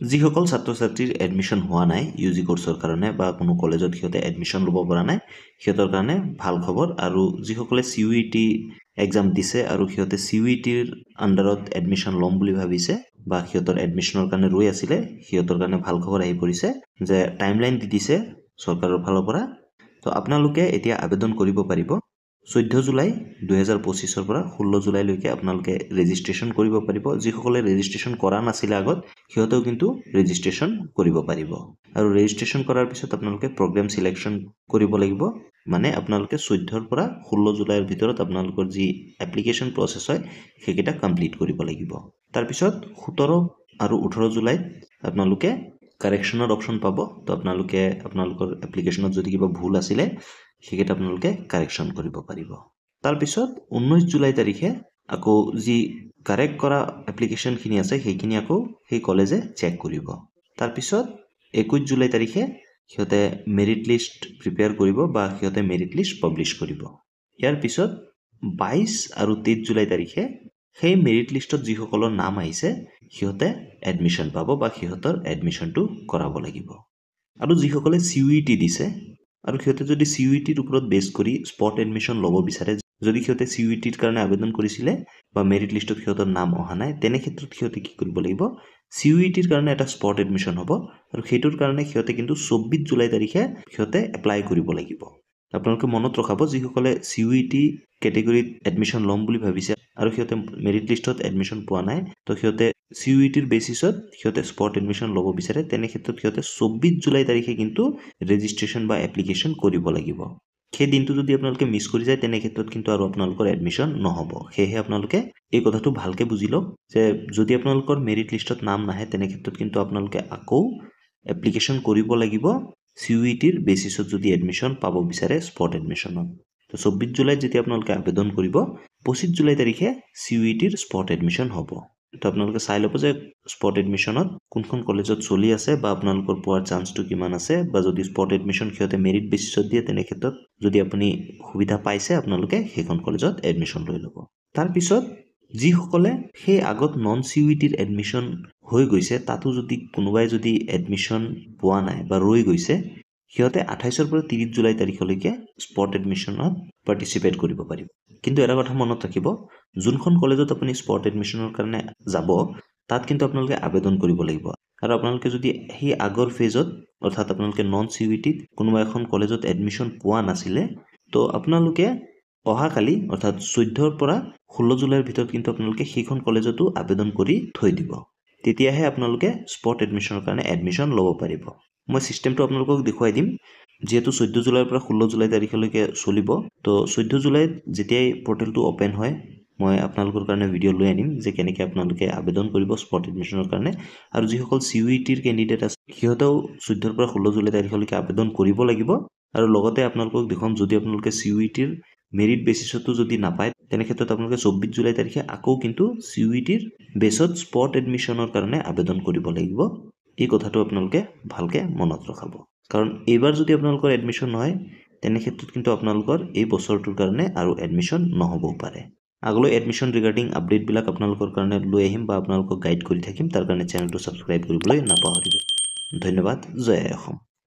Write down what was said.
যিসকল ছাত্ৰ ছাত্ৰীৰ এডমিশ্যন হোৱা নাই ইউজি কোৰ্চৰ কাৰণে বা কোনো কলেজত সিহঁতে এডমিশ্যন ল'ব পৰা নাই সিহঁতৰ কাৰণে ভাল খবৰ আৰু যিসকলে CUET এক্সাম দিছে আৰু সিহঁতে CUETৰ আণ্ডাৰত এডমিশ্যন ল'ম বুলি ভাবিছে বা সিহঁতৰ এডমিশ্যনৰ কাৰণে ৰৈ আছিলে সিহঁতৰ কাৰণে ভাল খবৰ আহি পৰিছে যে টাইমলাইন দি দিছে চৰকাৰৰ ফালৰ পৰা তো আপোনালোকে এতিয়া আবেদন কৰিব পাৰিব 14 জুলাই 2025 পৰা 16 জুলাইলৈকে আপোনালোকে ৰেজিষ্ট্ৰেশ্যন কৰিব পাৰিব যিসকলে ৰেজিষ্ট্ৰেশ্যন কৰা নাছিলে আগত সিহঁতেও কিন্তু ৰেজিষ্ট্ৰেশ্যন কৰিব পাৰিব আৰু ৰেজিষ্ট্ৰেশ্যন কৰাৰ পিছত আপোনালোকে প্ৰগ্ৰাম সিলেকশ্যন কৰিব লাগিব মানে আপোনালোকে 14 পৰা 16 জুলাইৰ ভিতৰত আপোনালোকৰ যি এপ্লিকেশ্যন প্ৰসেছ হয় সেইকেইটা কমপ্লিট কৰিব লাগিব তাৰ পিছত 17 আৰু 18 জুলাইত আপোনালোকে কাৰেকশ্যনৰ অপশ্যন পাব তো আপোনালোকে আপোনালোকৰ এপ্লিকেশ্যনত যদি কিবা ভুল আছিলে সেইকেইটা আপোনালোকে কাৰেকশ্যন কৰিব পাৰিব তাৰ পিছত 19 জুলাই তাৰিখে আকৌ যি কাৰেক্ট কৰা এপ্লিকেশ্যনখিনি আছে সেইখিনি আকৌ সেই কলেজে চেক কৰিব তাৰ পিছত 21 জুলাই তাৰিখে সিহঁতে মেৰিট লিষ্ট প্ৰিপেয়াৰ কৰিব বা সিহঁতে মেৰিট লিষ্ট পাব্লিছ কৰিব ইয়াৰ পিছত 22 আৰু 23 জুলাই তাৰিখে সেই মেৰিট লিষ্টত যিসকলৰ নাম আহিছে সিহঁতে এডমিশ্যন পাব বা সিহঁতৰ এডমিশ্যনটো কৰাব লাগিব আৰু যিসকলে CUET দিছে আৰু সিহঁতে যদি CUETৰ ওপৰত বেছ কৰি স্পট এডমিশ্যন ল'ব বিচাৰে যদি সিহঁতে CUETৰ কাৰণে আবেদন কৰিছিলে বা মেৰিট লিষ্টত সিহঁতৰ নাম অহা নাই তেনে ক্ষেত্ৰত সিহঁতে কি কৰিব লাগিব CUETৰ কাৰণে এটা স্পট এডমিশ্যন হ'ব আৰু সেইটোৰ কাৰণে সিহঁতে কিন্তু 24 জুলাই তাৰিখে সিহঁতে এপ্লাই কৰিব লাগিব আপোনালোকে মনত ৰখাব যিসকলে CUET কেটেগৰীত এডমিশ্যন ল'ম বুলি ভাবিছে আৰু সিহঁতে মেৰিট লিষ্টত এডমিশ্যন পোৱা নাই তো সিহঁতে CUETৰ বেচিছত সিহঁতে স্পট এডমিশ্যন ল'ব বিচাৰে তেনে ক্ষেত্ৰত সিহঁতে 24 জুলাই তাৰিখে কিন্তু ৰেজিষ্ট্ৰেশ্যন বা এপ্লিকেশ্যন কৰিব লাগিব সেই দিনটো যদি আপোনালোকে মিছ কৰি যায় তেনে ক্ষেত্ৰত কিন্তু আৰু আপোনালোকৰ এডমিশ্যন নহ'ব সেয়েহে আপোনালোকে এই কথাটো ভালকৈ বুজি লওক যে যদি আপোনালোকৰ মেৰিট লিষ্টত নাম নাহে তেনে ক্ষেত্ৰত কিন্তু আপোনালোকে আকৌ এপ্লিকেশ্যন কৰিব লাগিব CUETৰ বেচিছত যদি এডমিশ্যন পাব বিচাৰে স্পট এডমিশ্যনত তো 24 জুলাইত যেতিয়া আপোনালোকে আবেদন কৰিব 25 জুলাই তাৰিখে CUETৰ স্পট এডমিশ্যন হ'ব তো আপোনালোকে চাই ল'ব যে স্পট এডমিশ্যনত কোনখন কলেজত চলি আছে বা আপোনালোকৰ পোৱাৰ চান্সটো কিমান আছে বা যদি স্পট এডমিশ্যন সিহঁতে মেৰিট বেচিছত দিয়ে তেনে ক্ষেত্ৰত যদি আপুনি সুবিধা পাইছে আপোনালোকে সেইখন কলেজত এডমিশ্যন লৈ ল'ব তাৰপিছত যিসকলে সেই আগত নন CUETৰ এডমিশ্যন হৈ গৈছে তাতো যদি কোনোবাই যদি এডমিশ্যন পোৱা নাই বা ৰৈ গৈছে সিহঁতে 28 পৰা 30 জুলাই তাৰিখলৈকে স্পট এডমিশ্যনত পাৰ্টিচিপেট কৰিব পাৰিব কিন্তু এটা কথা মনত ৰাখিব যোনখন কলেজত আপুনি স্পট এডমিশ্যনৰ কাৰণে যাব তাত কিন্তু আপোনালোকে আবেদন কৰিব লাগিব আৰু আপোনালোকে যদি সেই আগৰ ফেজত অৰ্থাৎ আপোনালোকে নন CUETত কোনোবা এখন কলেজত এডমিশ্যন পোৱা নাছিলে তো আপোনালোকে অহাকালি অৰ্থাৎ 14 পৰা 16 জুলাইৰ ভিতৰত কিন্তু আপোনালোকে সেইখন কলেজতো আবেদন কৰি থৈ দিব তেতিয়াহে আপোনালোকে স্পট এডমিশ্যনৰ কাৰণে এডমিশ্যন ল'ব পাৰিব মই সিস্টেমটো আপোনালোকক দেখুৱাই দিম যেহেতু 14 জুলাইৰ পৰা 16 জুলাই তাৰিখলৈকে চলিব তো 14 জুলাইত যেতিয়াই পৰ্টেলটো ওপেন হয় মই আপোনালোকৰ কাৰণে ভিডিঅ' লৈ আনিম যে কেনেকৈ আপোনালোকে আবেদন কৰিব স্পট এডমিশ্যনৰ কাৰণে আৰু যিসকল CUETৰ কেণ্ডিডেট আছে সিহঁতেও 14 পৰা 16 জুলাই তাৰিখলৈকে আবেদন কৰিব লাগিব আৰু লগতে আপোনালোকক দেখুৱাম যদি আপোনালোকে CUETৰ মেৰিট বেচিছতো যদি নাপায় তেনে ক্ষেত্ৰত আপোনালোকে 24 জুলাই তাৰিখে আকৌ কিন্তু CUETৰ বেছত স্পট এডমিশ্যনৰ কাৰণে আবেদন কৰিব লাগিব এই কথাটো আপোনালোকে ভালকে মনত ৰাখিব কাৰণ এইবাৰ যদি আপোনালোকৰ এডমিশ্যন নহয় তেনে ক্ষেত্ৰত কিন্তু আপোনালোকৰ এই বছৰটোৰ কাৰণে আৰু এডমিশ্যন নহ'বও পাৰে আগলৈ এডমিশ্যন ৰিগাৰ্ডিং আপডেটবিলাক আপোনালোকৰ কাৰণে লৈ আহিম বা আপোনালোকক গাইড কৰি থাকিম তাৰ কাৰণে চেনেলটো ছাবস্ক্ৰাইব কৰিবলৈ নাপাহৰিব ধন্যবাদ জয় অসম